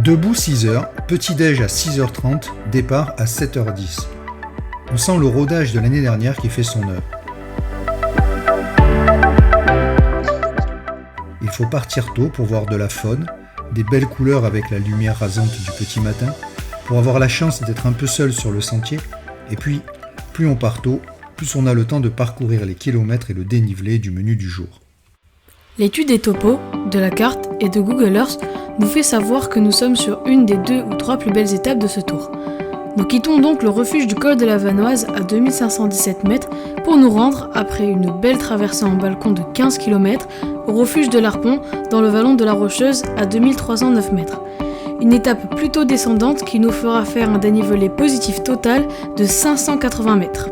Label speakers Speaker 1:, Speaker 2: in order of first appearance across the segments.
Speaker 1: Debout 6h, petit-déj à 6h30, départ à 7h10. On sent le rodage de l'année dernière qui fait son œuvre. Il faut partir tôt pour voir de la faune, des belles couleurs avec la lumière rasante du petit matin, pour avoir la chance d'être un peu seul sur le sentier, et puis, plus on part tôt, plus on a le temps de parcourir les kilomètres et le dénivelé du menu du jour.
Speaker 2: L'étude des topos, de la carte et de Google Earth nous fait savoir que nous sommes sur une des 2 ou 3 plus belles étapes de ce tour. Nous quittons donc le refuge du col de la Vanoise à 2517 mètres pour nous rendre, après une belle traversée en balcon de 15 km, au refuge de l'Arpon dans le vallon de la Rocheuse à 2309 mètres. Une étape plutôt descendante qui nous fera faire un dénivelé positif total de 580 mètres.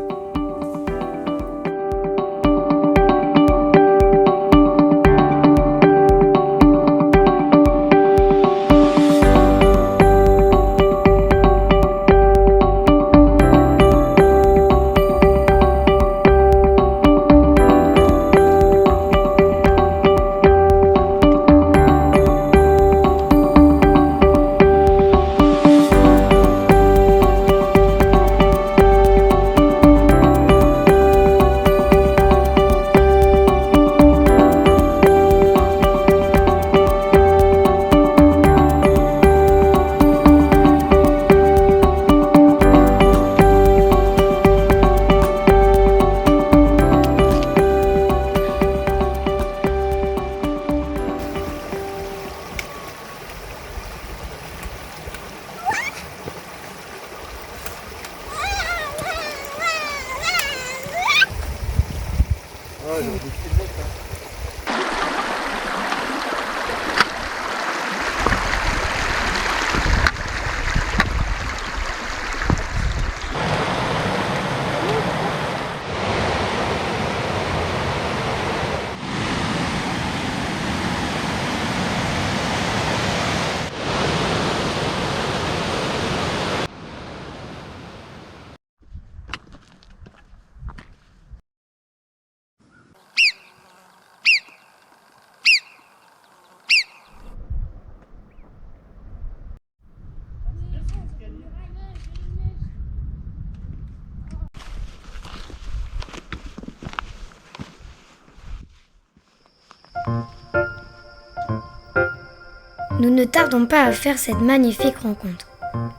Speaker 3: Nous ne tardons pas à faire cette magnifique rencontre.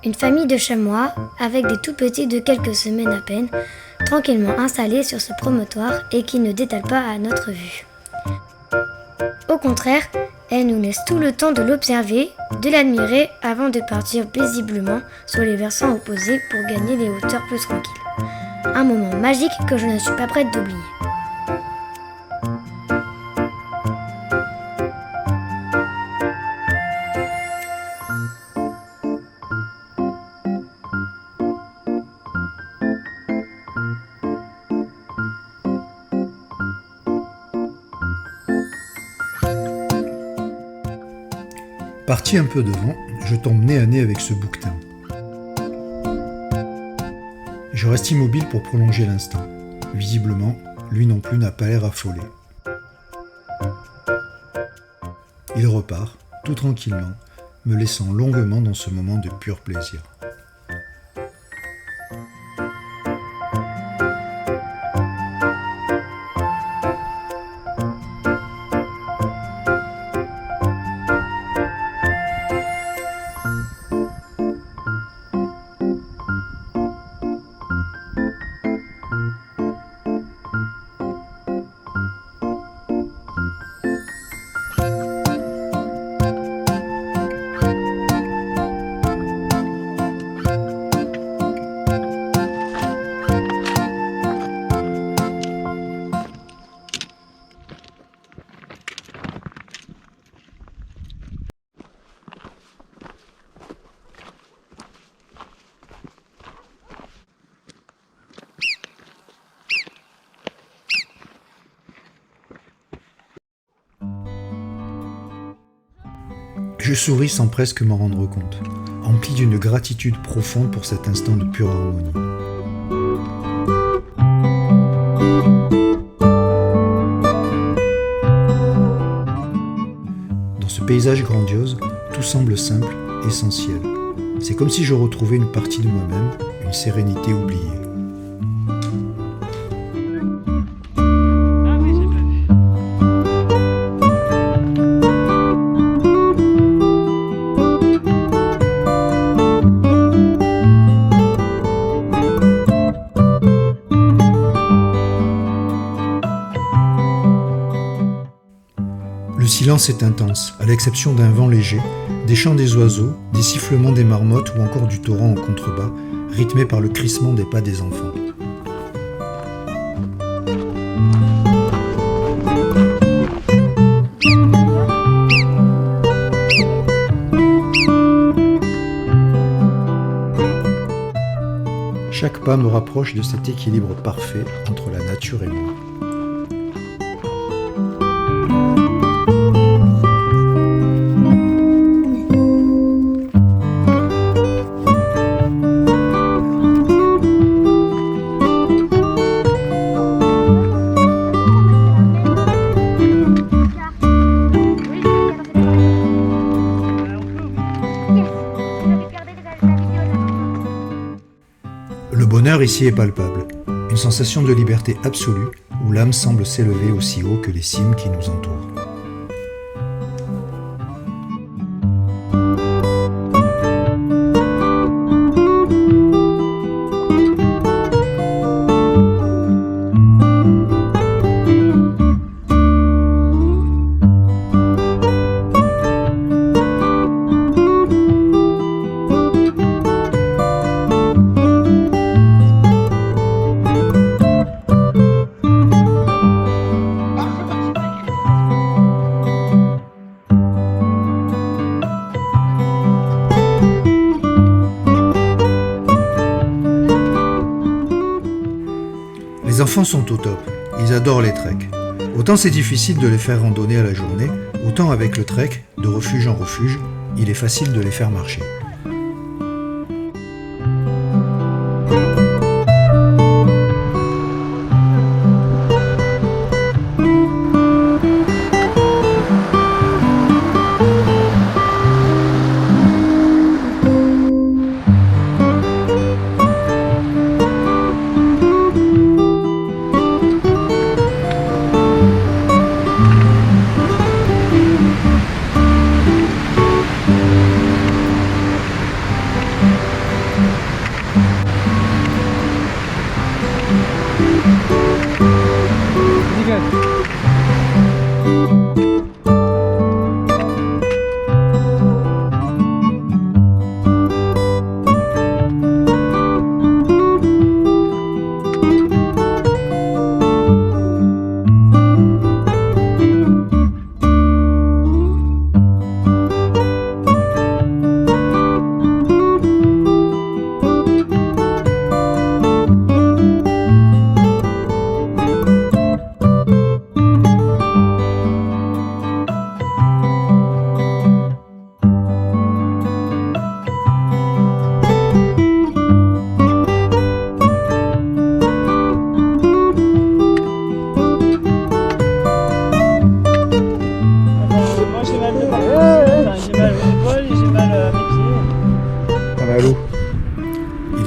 Speaker 3: Une famille de chamois, avec des tout-petits de quelques semaines à peine, tranquillement installés sur ce promontoire et qui ne détalent pas à notre vue. Au contraire, elle nous laisse tout le temps de l'observer, de l'admirer avant de partir paisiblement sur les versants opposés pour gagner les hauteurs plus tranquilles. Un moment magique que je ne suis pas prête d'oublier.
Speaker 1: Parti un peu devant, je tombe nez à nez avec ce bouquetin. Je reste immobile pour prolonger l'instant. Visiblement, lui non plus n'a pas l'air affolé. Il repart, tout tranquillement, me laissant longuement dans ce moment de pur plaisir. Je souris sans presque m'en rendre compte, empli d'une gratitude profonde pour cet instant de pure harmonie. Dans ce paysage grandiose, tout semble simple essentiel. C'est comme si je retrouvais une partie de moi-même, une sérénité oubliée. Le silence est intense, à l'exception d'un vent léger, des chants des oiseaux, des sifflements des marmottes ou encore du torrent en contrebas, rythmé par le crissement des pas des enfants. Chaque pas me rapproche de cet équilibre parfait entre la nature et moi. Le bonheur ici est palpable, une sensation de liberté absolue où l'âme semble s'élever aussi haut que les cimes qui nous entourent. Les enfants sont au top, ils adorent les treks. Autant c'est difficile de les faire randonner à la journée, autant avec le trek, de refuge en refuge, il est facile de les faire marcher.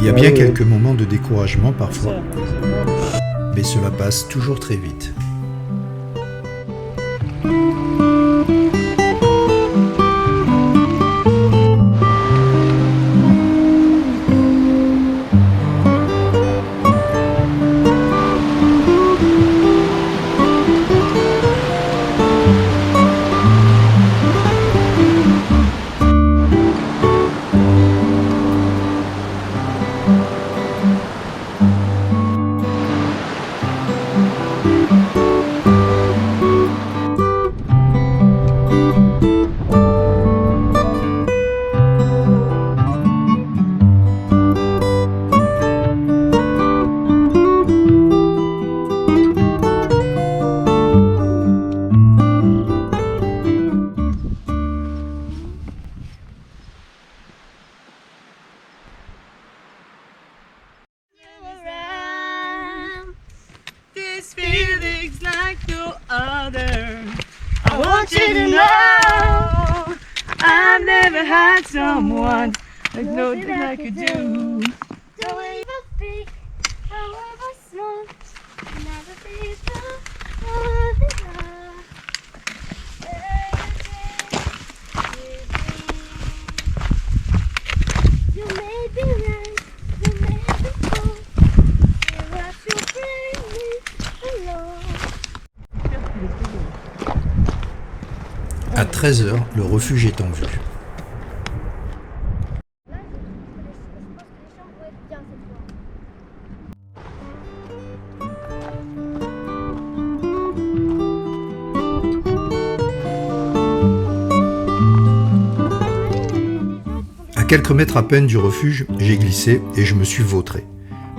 Speaker 1: Il y a bien quelques moments de découragement parfois, mais cela passe toujours très vite.
Speaker 4: This feeling's like no other. I want you to know I've never had someone like nothing I could do.
Speaker 3: However big, however small, never be the one. You made me rise, you made me fall. You have to bring me along.
Speaker 1: À 13h, le refuge est en vue. À quelques mètres à peine du refuge, j'ai glissé et je me suis vautré.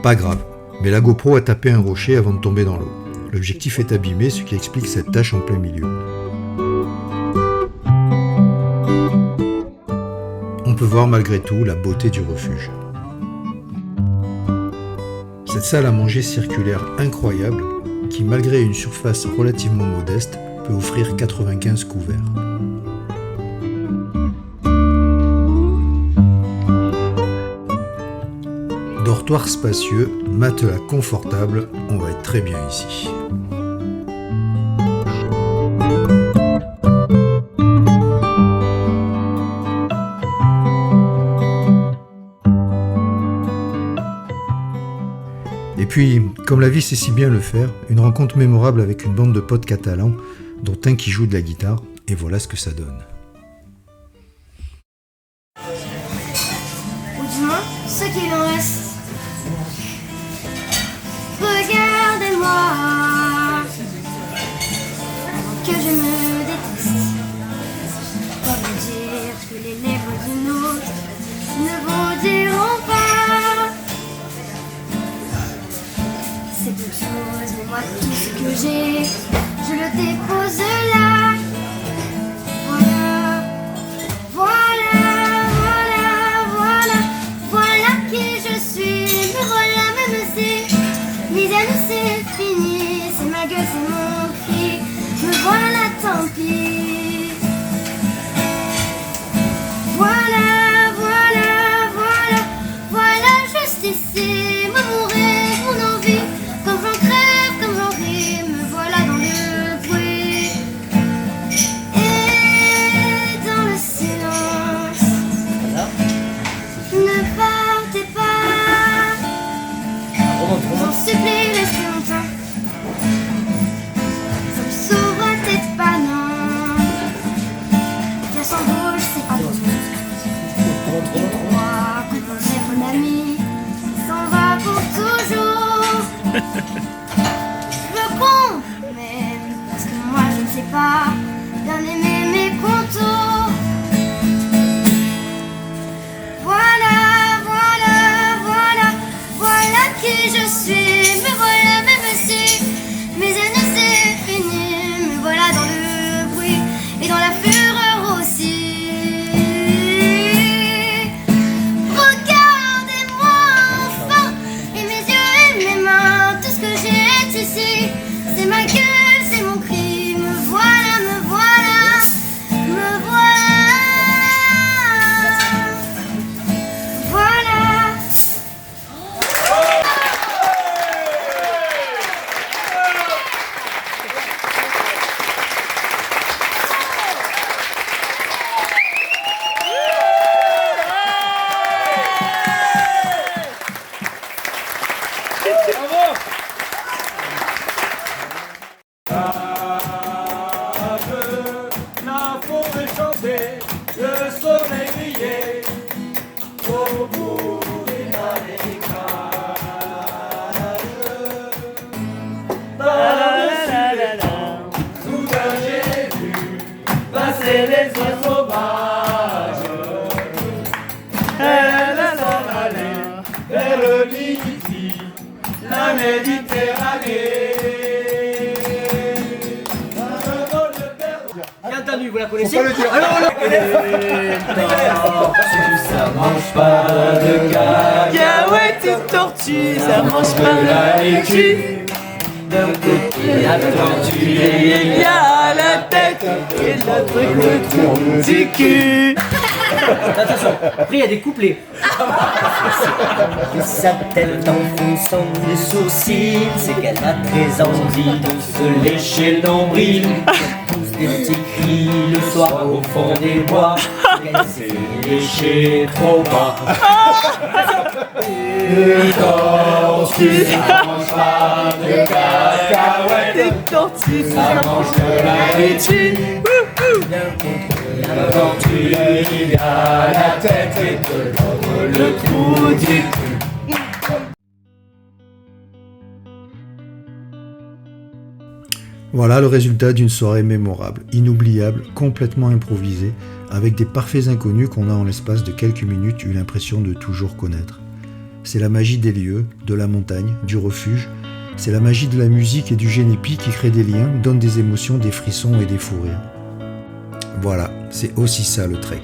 Speaker 1: Pas grave, mais la GoPro a tapé un rocher avant de tomber dans l'eau. L'objectif est abîmé, ce qui explique cette tache en plein milieu. On peut voir malgré tout la beauté du refuge. Cette salle à manger circulaire incroyable, qui malgré une surface relativement modeste, peut offrir 95 couverts. Dortoir spacieux, matelas confortable, on va être très bien ici. Et puis, comme la vie sait si bien le faire, une rencontre mémorable avec une bande de potes catalans, dont un qui joue de la guitare, et voilà ce que ça donne.
Speaker 3: Ou du moins, ce qu'il en reste. Regardez-moi, avant que je me déteste. Comment dire que les lèvres d'une autre ne vous diront pas c'est quelque chose, mais moi tout ce que j'ai, je le dépose là. Voilà, voilà, voilà, voilà, voilà qui je suis, me voilà même si mes années c'est fini, c'est ma gueule, c'est mon cri, me voilà tant pis. Voilà, voilà, voilà, voilà juste ici, mon rêve, mon envie, comme j'en crève, comme j'en ris, me voilà dans le bruit et dans le silence. Ne partez pas, j'en supplie, restez longtemps. Ça me sauvera peut-être pas, non. Bien sans bouche, c'est pas bon. Moi, quand on est mon ami, s'en va pour toujours. Je me compte, mais parce que moi je ne sais pas bien aimer mes contours. Voilà, voilà, voilà, voilà qui je suis. Me voilà même si mes années c'est fini. Me voilà dans le bruit et dans la fureur aussi. Regardez-moi enfin, et mes yeux et mes mains, tout ce que j'ai est ici. C'est ma gueule, c'est mon cri. Me voilà, me voilà, me voilà. Voilà.
Speaker 5: La forêt chantait, le soleil brillait au bout des marécages. Soudain j'ai vu passer les oies sauvages. Elle s'en allait vers le Midi, la Méditerranée.
Speaker 6: Bien entendu, vous la connaissez?
Speaker 5: Ça mange pas de
Speaker 4: Cacahuètes et tortues, ça mange pas la laitue.
Speaker 5: D'un côté la tortue
Speaker 4: Et il y a la tête Et l'autre le trou du cul.
Speaker 5: Attention, après il y a des couplets. Que s'appelle en fronçant les sourcils, c'est qu'elle a très envie de se lécher le nombril. Tous des petits cris le soir au fond des bois. Elle s'est léchée trop bas. Et quand tu manges pas de cacahuètes, ça mange de la laitue. Quand tu lui as la tête et te donne le trou du cul.
Speaker 1: Voilà le résultat d'une soirée mémorable, inoubliable, complètement improvisée, avec des parfaits inconnus qu'on a en l'espace de quelques minutes eu l'impression de toujours connaître. C'est la magie des lieux, de la montagne, du refuge, c'est la magie de la musique et du génépi qui crée des liens, donne des émotions, des frissons et des fous rires. Voilà, c'est aussi ça le trek.